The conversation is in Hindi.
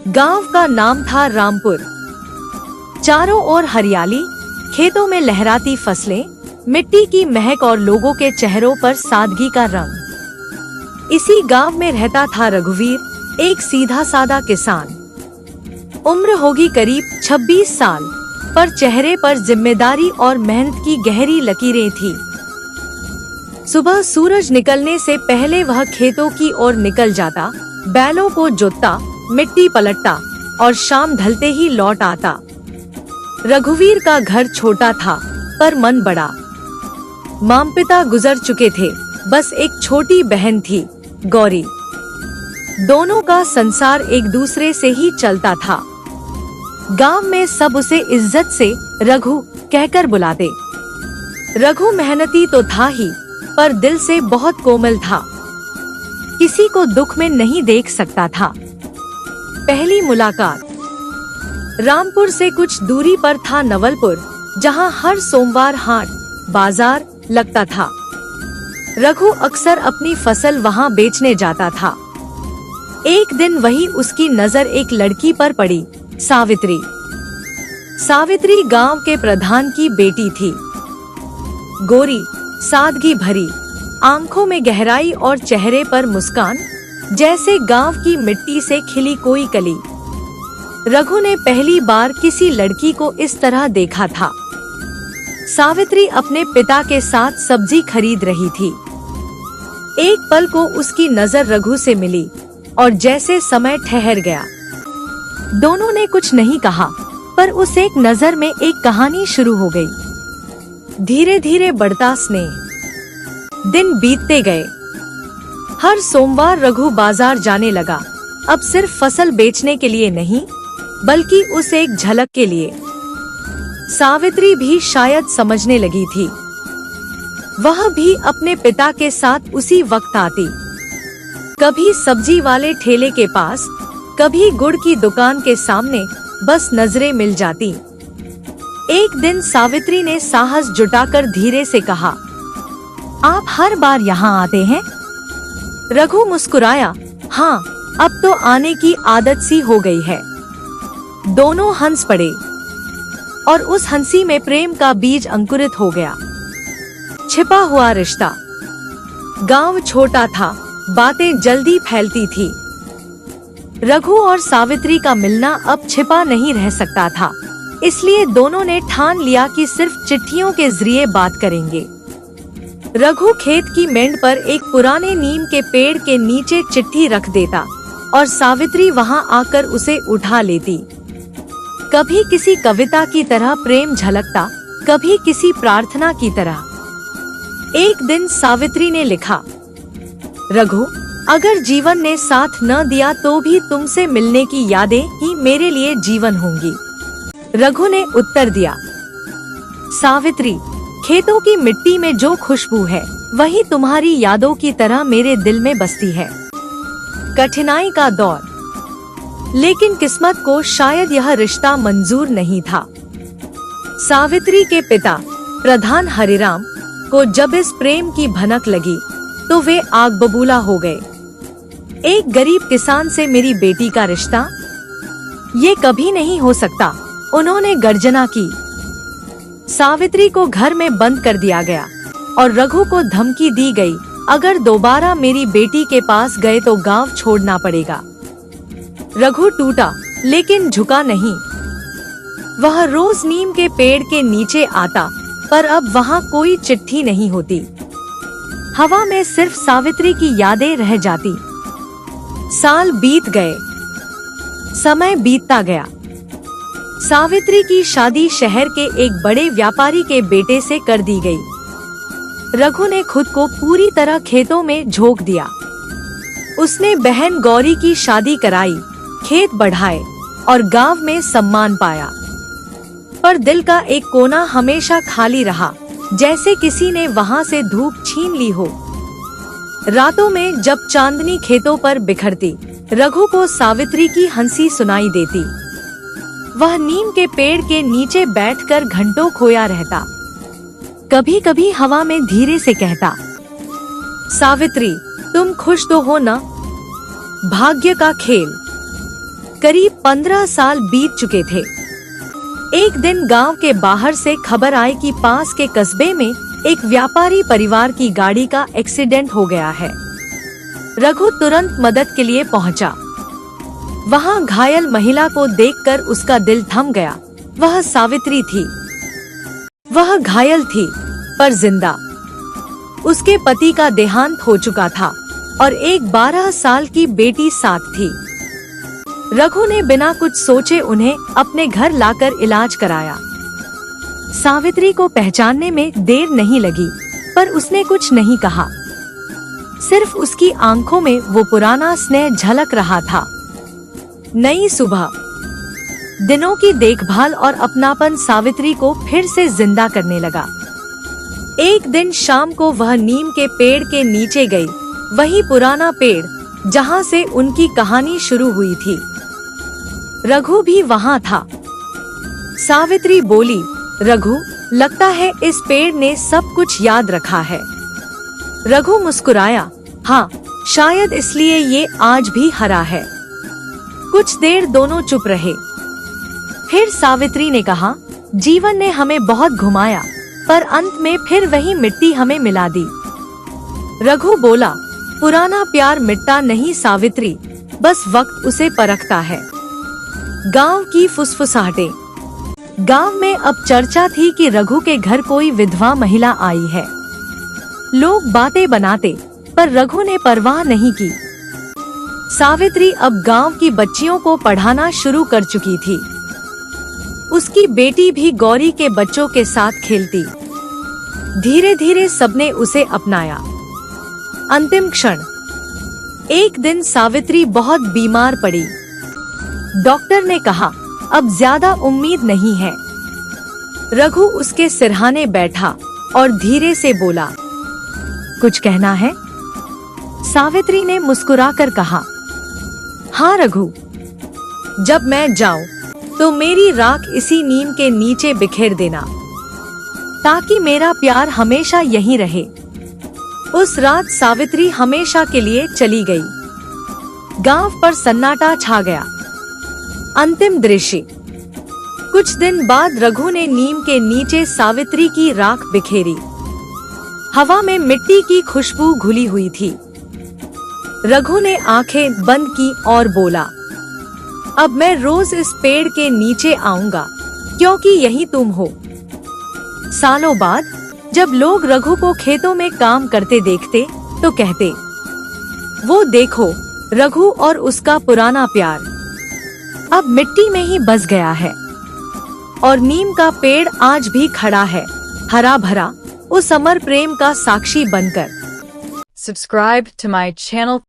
गांव का नाम था रामपुर। चारों ओर हरियाली, खेतों में लहराती फसलें, मिट्टी की महक और लोगों के चेहरों पर सादगी का रंग। इसी गांव में रहता था रघुवीर, एक सीधा सादा किसान। उम्र होगी करीब 26 साल, पर चेहरे पर जिम्मेदारी और मेहनत की गहरी लकीरें थी। सुबह सूरज निकलने से पहले वह खेतों की ओर निकल जाता, बैलों को जोतता, मिट्टी पलटता और शाम ढलते ही लौट आता। रघुवीर का घर छोटा था, पर मन बड़ा। माँ पिता गुजर चुके थे, बस एक छोटी बहन थी, गौरी। दोनों का संसार एक दूसरे से ही चलता था। गांव में सब उसे इज्जत से रघु कहकर बुलाते। रघु मेहनती तो था ही, पर दिल से बहुत कोमल था। किसी को दुख में नहीं देख सकता था। पहली मुलाकात। रामपुर से कुछ दूरी पर था नवलपुर, जहां हर सोमवार हाट बाजार लगता था। रघु अक्सर अपनी फसल वहां बेचने जाता था। एक दिन वही उसकी नजर एक लड़की पर पड़ी, सावित्री। सावित्री गांव के प्रधान की बेटी थी। गोरी, सादगी भरी, आंखों में गहराई और चेहरे पर मुस्कान, जैसे गांव की मिट्टी से खिली कोई कली। रघु ने पहली बार किसी लड़की को इस तरह देखा था। सावित्री अपने पिता के साथ सब्जी खरीद रही थी। एक पल को उसकी नजर रघु से मिली और जैसे समय ठहर गया। दोनों ने कुछ नहीं कहा, पर उस एक नजर में एक कहानी शुरू हो गई। धीरे धीरे बढ़ता स्नेह। दिन बीतते गए। हर सोमवार रघु बाजार जाने लगा, अब सिर्फ फसल बेचने के लिए नहीं, बल्कि उस एक झलक के लिए। सावित्री भी शायद समझने लगी थी। वह भी अपने पिता के साथ उसी वक्त आती, कभी सब्जी वाले ठेले के पास, कभी गुड़ की दुकान के सामने, बस नजरें मिल जाती। एक दिन सावित्री ने साहस जुटाकर धीरे से कहा, आप हर बार यहाँ आते हैं? रघु मुस्कुराया, हाँ, अब तो आने की आदत सी हो गई है। दोनों हंस पड़े और उस हंसी में प्रेम का बीज अंकुरित हो गया। छिपा हुआ रिश्ता। गांव छोटा था, बातें जल्दी फैलती थी। रघु और सावित्री का मिलना अब छिपा नहीं रह सकता था, इसलिए दोनों ने ठान लिया कि सिर्फ चिट्ठियों के जरिए बात करेंगे। रघु खेत की मेंढ पर एक पुराने नीम के पेड़ के नीचे चिट्ठी रख देता और सावित्री वहां आकर उसे उठा लेती। कभी किसी कविता की तरह प्रेम झलकता, कभी किसी प्रार्थना की तरह। एक दिन सावित्री ने लिखा, रघु, अगर जीवन ने साथ न दिया तो भी तुमसे मिलने की यादें ही मेरे लिए जीवन होंगी। रघु ने उत्तर दिया, सावित्री, खेतों की मिट्टी में जो खुशबू है, वही तुम्हारी यादों की तरह मेरे दिल में बसती है। कठिनाई का दौर। लेकिन किस्मत को शायद यह रिश्ता मंजूर नहीं था। सावित्री के पिता प्रधान हरिराम को जब इस प्रेम की भनक लगी, तो वे आग बबूला हो गए। एक गरीब किसान से मेरी बेटी का रिश्ता, ये कभी नहीं हो सकता, उन्होंने गर्जना की। सावित्री को घर में बंद कर दिया गया और रघु को धमकी दी गई, अगर दोबारा मेरी बेटी के पास गए तो गांव छोड़ना पड़ेगा। रघु टूटा, लेकिन झुका नहीं। वह रोज नीम के पेड़ के नीचे आता, पर अब वहाँ कोई चिट्ठी नहीं होती। हवा में सिर्फ सावित्री की यादें रह जाती। साल बीत गए, समय बीतता गया। सावित्री की शादी शहर के एक बड़े व्यापारी के बेटे से कर दी गई। रघु ने खुद को पूरी तरह खेतों में झोंक दिया। उसने बहन गौरी की शादी कराई, खेत बढ़ाए और गांव में सम्मान पाया। पर दिल का एक कोना हमेशा खाली रहा, जैसे किसी ने वहां से धूप छीन ली हो। रातों में जब चांदनी खेतों पर बिखरती, रघु को सावित्री की हंसी सुनाई देती। वह नीम के पेड़ के नीचे बैठकर घंटों खोया रहता। कभी कभी हवा में धीरे से कहता, सावित्री, तुम खुश तो हो ना? भाग्य का खेल। करीब 15 साल बीत चुके थे। एक दिन गांव के बाहर से खबर आई कि पास के कस्बे में एक व्यापारी परिवार की गाड़ी का एक्सीडेंट हो गया है। रघु तुरंत मदद के लिए पहुंचा। वहां घायल महिला को देखकर उसका दिल थम गया। वह सावित्री थी। वह घायल थी पर जिंदा। उसके पति का देहांत हो चुका था और एक 12 साल की बेटी साथ थी। रघु ने बिना कुछ सोचे उन्हें अपने घर लाकर इलाज कराया। सावित्री को पहचानने में देर नहीं लगी, पर उसने कुछ नहीं कहा। सिर्फ उसकी आंखों में वो पुराना स्नेह झलक रहा था। नई सुबह, दिनों की देखभाल और अपनापन सावित्री को फिर से जिंदा करने लगा। एक दिन शाम को वह नीम के पेड़ के नीचे गई, वही पुराना पेड़ जहां से उनकी कहानी शुरू हुई थी। रघु भी वहां था। सावित्री बोली, रघु, लगता है इस पेड़ ने सब कुछ याद रखा है। रघु मुस्कुराया, हाँ, शायद इसलिए ये आज भी हरा है। कुछ देर दोनों चुप रहे। फिर सावित्री ने कहा, जीवन ने हमें बहुत घुमाया, पर अंत में फिर वही मिट्टी हमें मिला दी। रघु बोला, पुराना प्यार मिटता नहीं सावित्री, बस वक्त उसे परखता है। गांव की फुसफुसाहटें। गांव में अब चर्चा थी कि रघु के घर कोई विधवा महिला आई है। लोग बातें बनाते, पर रघु ने परवाह नहीं की। सावित्री अब गांव की बच्चियों को पढ़ाना शुरू कर चुकी थी। उसकी बेटी भी गौरी के बच्चों के साथ खेलती। धीरे धीरे सबने उसे अपनाया। अंतिम क्षण। एक दिन सावित्री बहुत बीमार पड़ी। डॉक्टर ने कहा, अब ज्यादा उम्मीद नहीं है। रघु उसके सिरहाने बैठा और धीरे से बोला, कुछ कहना है? सावित्री ने मुस्कुराकर कहा, हाँ रघु, जब मैं जाऊं तो मेरी राख इसी नीम के नीचे बिखेर देना, ताकि मेरा प्यार हमेशा यहीं रहे। उस रात सावित्री हमेशा के लिए चली गई। गांव पर सन्नाटा छा गया। अंतिम दृश्य। कुछ दिन बाद रघु ने नीम के नीचे सावित्री की राख बिखेरी। हवा में मिट्टी की खुशबू घुली हुई थी। रघु ने आंखें बंद की और बोला, अब मैं रोज इस पेड़ के नीचे आऊंगा, क्योंकि यही तुम हो। सालों बाद जब लोग रघु को खेतों में काम करते देखते तो कहते, वो देखो, रघु और उसका पुराना प्यार अब मिट्टी में ही बस गया है। और नीम का पेड़ आज भी खड़ा है, हरा भरा, उस अमर प्रेम का साक्षी बनकर। Subscribe to my channel.